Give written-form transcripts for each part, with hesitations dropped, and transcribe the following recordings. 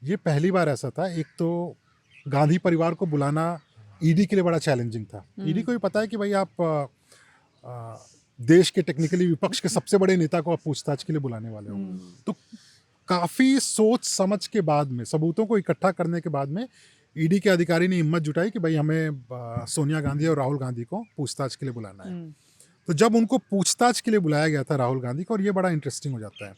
ये पहली बार ऐसा था। एक तो गांधी परिवार को बुलाना ईडी के लिए बड़ा चैलेंजिंग था। ईडी को भी पता है कि भाई आप देश के टेक्निकली विपक्ष के सबसे बड़े नेता को आप पूछताछ के लिए बुलाने वाले हो। तो काफ़ी सोच समझ के बाद में, सबूतों को इकट्ठा करने के बाद में ईडी के अधिकारी ने हिम्मत जुटाई कि भाई हमें सोनिया गांधी और राहुल गांधी को पूछताछ के लिए बुलाना है। तो जब उनको पूछताछ के लिए बुलाया गया था राहुल गांधी को, और ये बड़ा इंटरेस्टिंग हो जाता है,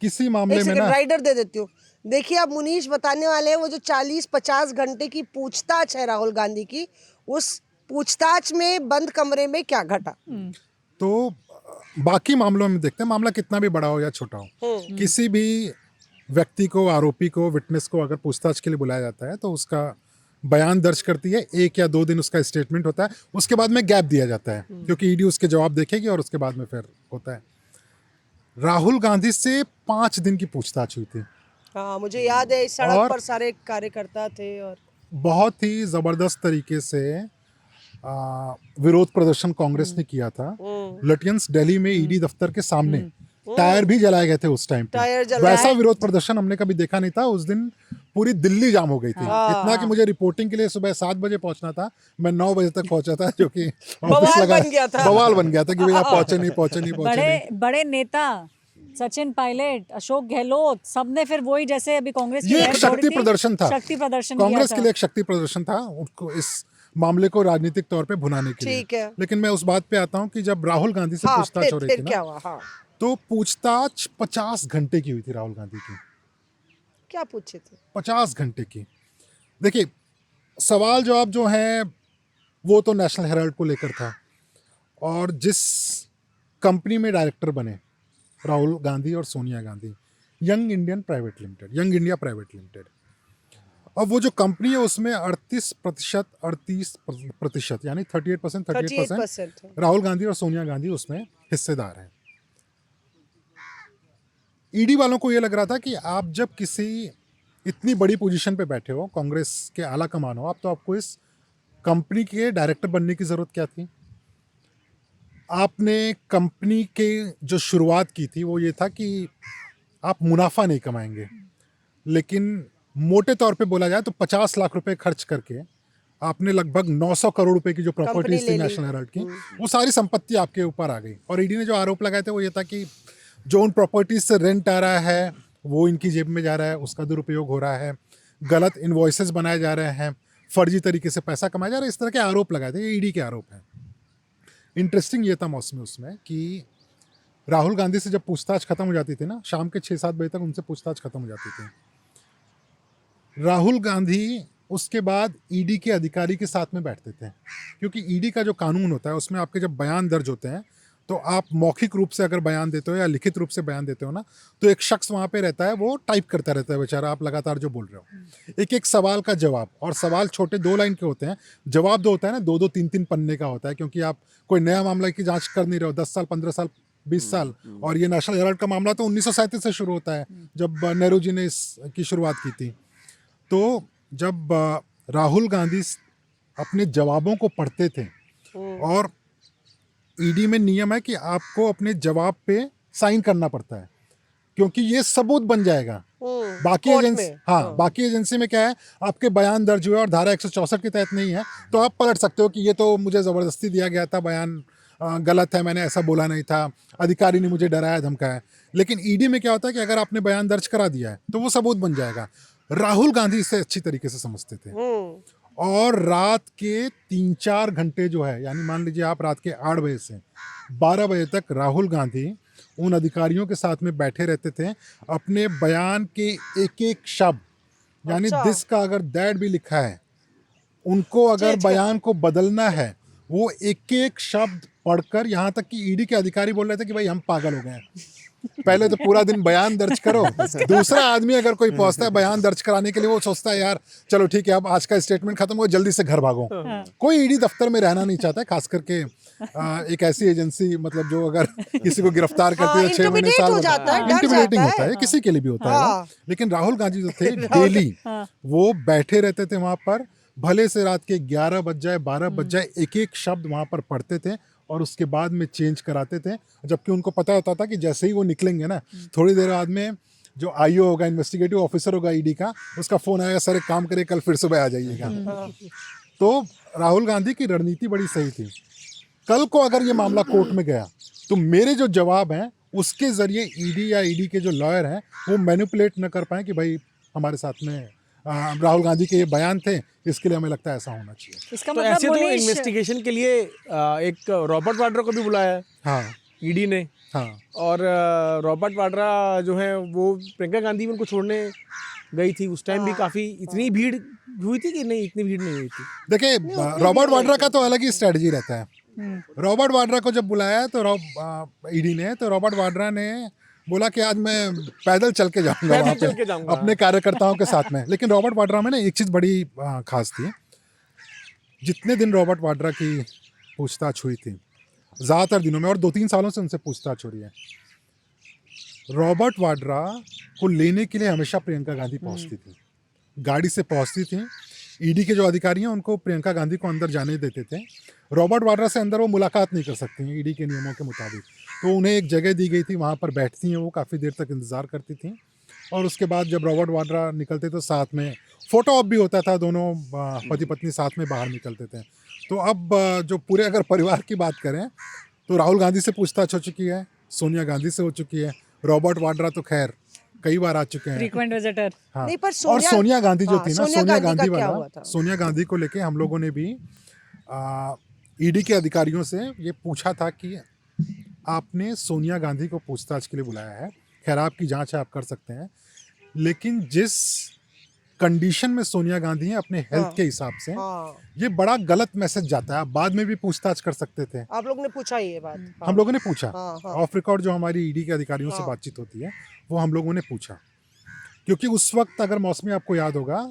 किसी मामले में ना राइडर दे देती हूँ। देखिए अब मुनीश बताने वाले हैं वो जो 40-50 घंटे की पूछताछ है राहुल गांधी की, उस पूछताछ में बंद कमरे में क्या घटा। तो बाकी मामलों में देखते हैं, मामला कितना भी बड़ा हो या छोटा हो, किसी भी व्यक्ति को, आरोपी को, विटनेस को अगर पूछताछ के लिए बुलाया जाता है तो उसका बयान दर्ज करती है, 1 या 2 दिन उसका स्टेटमेंट होता है, उसके बाद में गैप दिया जाता है क्योंकि ईडी उसके जवाब देखेगी और उसके बाद में फिर होता है। राहुल गांधी से 5 दिन की पूछताछ हुई थी। हाँ मुझे याद है, इस सड़क पर सारे कार्यकर्ता थे और बहुत ही जबरदस्त तरीके से विरोध प्रदर्शन कांग्रेस ने किया था। लटियंस दिल्ली में ईडी दफ्तर के सामने टायर भी जलाए गए थे उस टाइम पे। वैसा विरोध प्रदर्शन हमने कभी देखा नहीं था। उस दिन पूरी दिल्ली जाम हो गई थी। इतना कि मुझे रिपोर्टिंग के लिए सुबह 7 बजे पहुंचना था, मैं 9 बजे तक पहुंचा था, जो कि बवाल बन गया था कि भैया पहुंचे नहीं। बड़े नेता सचिन पायलट, अशोक गहलोत, सबने फिर वही, जैसे अभी कांग्रेस ये एक शक्ति प्रदर्शन था, कांग्रेस के लिए एक शक्ति प्रदर्शन था, उनको इस मामले को राजनीतिक तौर पे भुनाने के लिए। लेकिन मैं उस बात पे आता हूँ कि जब राहुल गांधी से पूछताछ हो रही थी ना, तो पूछताछ 50 घंटे की हुई थी राहुल गांधी की। क्या पूछे थे? 50 घंटे की। देखिए सवाल जवाब जो है वो तो नेशनल हेराल्ड को लेकर था, और जिस कंपनी में डायरेक्टर बने राहुल गांधी और Sonia Gandhi, young India private limited, अब वो जो कंपनी है उसमें 38% यानी 38% राहुल गांधी और सोनिया गांधी उसमें हिस्सेदार हैं। ईडी वालों को ये लग रहा था कि आप जब किसी इतनी बड़ी पोजीशन पे बैठे हो, कांग्रेस के आला कमान हो आप, तो आपको इस कंपनी के डायरेक्टर बनने की ज़रूरत क्या थी। आपने कंपनी के जो शुरुआत की थी वो ये था कि आप मुनाफा नहीं कमाएंगे, लेकिन मोटे तौर पे बोला जाए तो 50 लाख रुपए खर्च करके आपने लगभग 900 करोड़ रुपए की जो प्रॉपर्टीज थी नेशनल हेराल्ड की, वो सारी संपत्ति आपके ऊपर आ गई। और ईडी ने जो आरोप लगाए थे वो ये था कि जो उन प्रॉपर्टीज से रेंट आ रहा है वो इनकी जेब में जा रहा है, उसका दुरुपयोग हो रहा है, गलत इनवॉइसेस बनाए जा रहे हैं, फर्जी तरीके से पैसा कमाया जा रहा है, इस तरह के आरोप लगाए थे। ये ईडी के आरोप हैं। इंटरेस्टिंग ये था मौसम उसमें कि राहुल गांधी से जब पूछताछ खत्म हो जाती थी ना, शाम के 6-7 बजे तक उनसे पूछताछ खत्म हो जाती थी, राहुल गांधी उसके बाद ईडी के अधिकारी के साथ में बैठते थे, क्योंकि ईडी का जो कानून होता है उसमें आपके जब बयान दर्ज होते हैं तो आप मौखिक रूप से अगर बयान देते हो या लिखित रूप से बयान देते हो ना, तो एक शख्स वहाँ पे रहता है, वो टाइप करता रहता है बेचारा, आप लगातार जो बोल रहे हो, एक एक सवाल का जवाब। और सवाल छोटे 2 लाइन के होते हैं, जवाब जो होता है ना 2-2, 3-3 पन्ने का होता है, क्योंकि आप कोई नया मामला की जाँच कर नहीं रहे हो, 10 साल, 15 साल, 20 साल। और ये नेशनल हेराल्ड का मामला तो 1937 से शुरू होता है, जब नेहरू जी ने इसकी शुरुआत की थी। तो जब राहुल गांधी अपने जवाबों को पढ़ते थे, और ईडी में नियम है कि आपको अपने जवाब पे साइन करना पड़ता है, क्योंकि ये सबूत बन जाएगा। बाकी एजेंसी, बाकी एजेंसी में क्या है, आपके बयान दर्ज हुए और धारा 164 के तहत नहीं है तो आप पलट सकते हो कि ये तो मुझे ज़बरदस्ती दिया गया था, बयान गलत है, मैंने ऐसा बोला नहीं था, अधिकारी ने मुझे डराया धमकाया। लेकिन ईडी में क्या होता है कि अगर आपने बयान दर्ज करा दिया है तो वो सबूत बन जाएगा। राहुल गांधी इसे अच्छी तरीके से समझते थे, और रात के 3-4 घंटे जो है, यानी मान लीजिए आप रात के 8 बजे से 12 बजे तक राहुल गांधी उन अधिकारियों के साथ में बैठे रहते थे, अपने बयान के एक एक शब्द, यानी दिस का अगर दैट भी लिखा है, उनको अगर बयान को बदलना है, वो एक एक शब्द पढ़कर, यहाँ तक कि ईडी के अधिकारी बोल रहे थे कि भाई हम पागल हो गए हैं, पहले तो पूरा दिन बयान दर्ज करो, दूसरा आदमी अगर कोई पहुंचता है बयान दर्ज कराने के लिए, वो सोचता है यार चलो ठीक है अब आज का स्टेटमेंट खत्म हो, जल्दी से घर भागो। कोई ईडी दफ्तर में रहना नहीं चाहता है, खास करके एक ऐसी एजेंसी, मतलब जो अगर किसी को गिरफ्तार करती है 6 महीने साल, इंटिमिडेटिंग होता है, किसी के लिए भी होता है। लेकिन राहुल गांधी जो थे डेली वो बैठे रहते थे वहां पर, भले से रात के 11 बज जाए, 12 बज जाए, एक एक शब्द वहां पर पढ़ते थे और उसके बाद में चेंज कराते थे, जबकि उनको पता होता था कि जैसे ही वो निकलेंगे ना, थोड़ी देर बाद में जो आईओ होगा, इन्वेस्टिगेटिव ऑफिसर होगा ईडी का, उसका फोन आएगा, सर एक काम करिए, कल फिर सुबह आ जाइएगा। तो राहुल गांधी की रणनीति बड़ी सही थी। कल को अगर ये मामला कोर्ट में गया तो मेरे जो जवाब हैं उसके जरिए ईडी या ईडी के जो लॉयर हैं वो मैनिपुलेट न कर पाए कि भाई हमारे साथ में राहुल गांधी के ये बयान थे, इसके लिए हमें लगता है ऐसा होना चाहिए। इसका तो मतलब ऐसे तो मुनीश इन्वेस्टिगेशन के लिए एक रॉबर्ट वाड्रा को भी बुलाया है हाँ ईडी ने, हाँ और रॉबर्ट वाड्रा जो है वो प्रियंका गांधी उनको छोड़ने गई थी, उस टाइम भी काफी इतनी भीड़ हुई थी कि नहीं, इतनी भीड़ नहीं हुई थी। देखिए, रॉबर्ट वाड्रा का तो अलग ही स्ट्रेटजी रहता है। रॉबर्ट वाड्रा को जब बुलाया तो ईडी ने, तो रॉबर्ट वाड्रा ने बोला कि आज मैं पैदल चल के जाऊंगा वहाँ चल के पे जाऊंगा। अपने कार्यकर्ताओं के साथ में। लेकिन रॉबर्ट वाड्रा में ना एक चीज़ बड़ी खास थी, जितने दिन रॉबर्ट वाड्रा की पूछताछ हुई थी, ज़्यादातर दिनों में, और 2-3 सालों से उनसे पूछताछ हो रही है, रॉबर्ट वाड्रा को लेने के लिए हमेशा प्रियंका गांधी पहुंचती थी, गाड़ी से पहुंचती थी। ईडी के जो अधिकारी हैं उनको प्रियंका गांधी को अंदर जाने देते थे। रॉबर्ट वाड्रा से अंदर वो मुलाकात नहीं कर सकती हैं ईडी के नियमों के मुताबिक, तो उन्हें एक जगह दी गई थी, वहाँ पर बैठती हैं, वो काफ़ी देर तक इंतज़ार करती थी। और उसके बाद जब रॉबर्ट वाड्रा निकलते तो साथ में फ़ोटो ऑप भी होता था, दोनों पति पत्नी साथ में बाहर निकलते थे। तो अब जो पूरे अगर परिवार की बात करें तो राहुल गांधी से पूछताछ हो चुकी है, सोनिया गांधी से हो चुकी है, रॉबर्ट वाड्रा तो खैर कई बार आ चुके हैं। Frequent visitor. हाँ। नहीं, पर और सोनिया गांधी जो हाँ, थी ना, सोनिया सोनिया गांधी गांधी का क्या वाला, हुआ था? सोनिया गांधी को लेके हम लोगों ने भी ईडी के अधिकारियों से ये पूछा था कि आपने सोनिया गांधी को पूछताछ के लिए बुलाया है, खैर आपकी जांच है, आप कर सकते हैं, लेकिन जिस कंडीशन में सोनिया गांधी है अपने हेल्थ के हिसाब से, हाँ, ये बड़ा गलत मैसेज जाता है। आप बाद में भी पूछताछ कर सकते थे। आप लोग ने पूछा ये बात? हाँ, हम लोगों ने पूछा, हाँ, हाँ। ऑफ रिकॉर्ड जो हमारी ईडी के अधिकारियों से हाँ। बातचीत होती है वो हम लोगों ने पूछा, क्योंकि उस वक्त अगर मौसमी आपको याद होगा,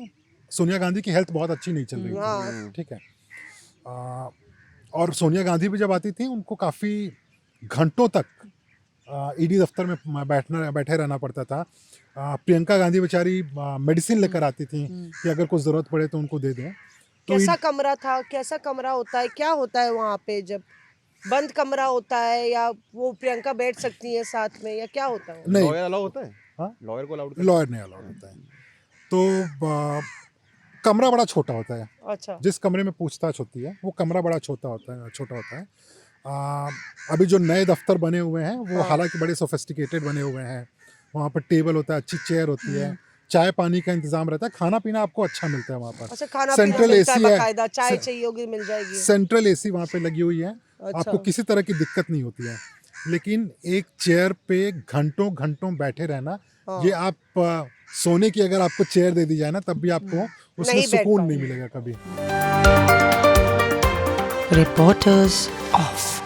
सोनिया गांधी की हेल्थ बहुत अच्छी नहीं चल रही हाँ। थी, ठीक है। और सोनिया गांधी भी जब आती थी उनको काफ़ी घंटों तक ईडी दफ्तर में बैठे रहना पड़ता था। प्रियंका गांधी बेचारी मेडिसिन लेकर आती थी कि अगर कुछ ज़रूरत पड़े तो उनको दे दें। तो कैसा कमरा था, कैसा कमरा होता है, क्या होता है वहाँ पे? जब बंद कमरा होता है या वो प्रियंका बैठ सकती है साथ में, या क्या होता है? नहीं, लॉयर अलाउ होता है? हाँ? लॉयर को अलाउड? लॉयर नहीं अलाउड होता है। तो कमरा बड़ा छोटा होता है, अच्छा, जिस कमरे में पूछताछ होती है वो कमरा बड़ा छोटा होता है। अभी जो नए दफ्तर बने हुए हैं वो हालांकि बड़े सोफिस्टिकेटेड बने हुए हैं। वहाँ पर टेबल होता है, अच्छी चेयर होती है, चाय पानी का इंतजाम रहता है, खाना पीना आपको अच्छा मिलता है वहाँ पर। अच्छा, खाना सेंट्रल पीना मिलता है एसी है, बाकायदा, चाय चाहिए होगी मिल जाएगी? सेंट्रल एसी वहाँ पे लगी हुई है, अच्छा। आपको किसी तरह की दिक्कत नहीं होती है। लेकिन एक चेयर पे घंटों घंटों बैठे रहना, ये आप सोने की अगर आपको चेयर दे दी जाए ना तब भी आपको उसमें नहीं बैठ सुकून नहीं पाओगे। मिलेगा कभी। Reporters Off.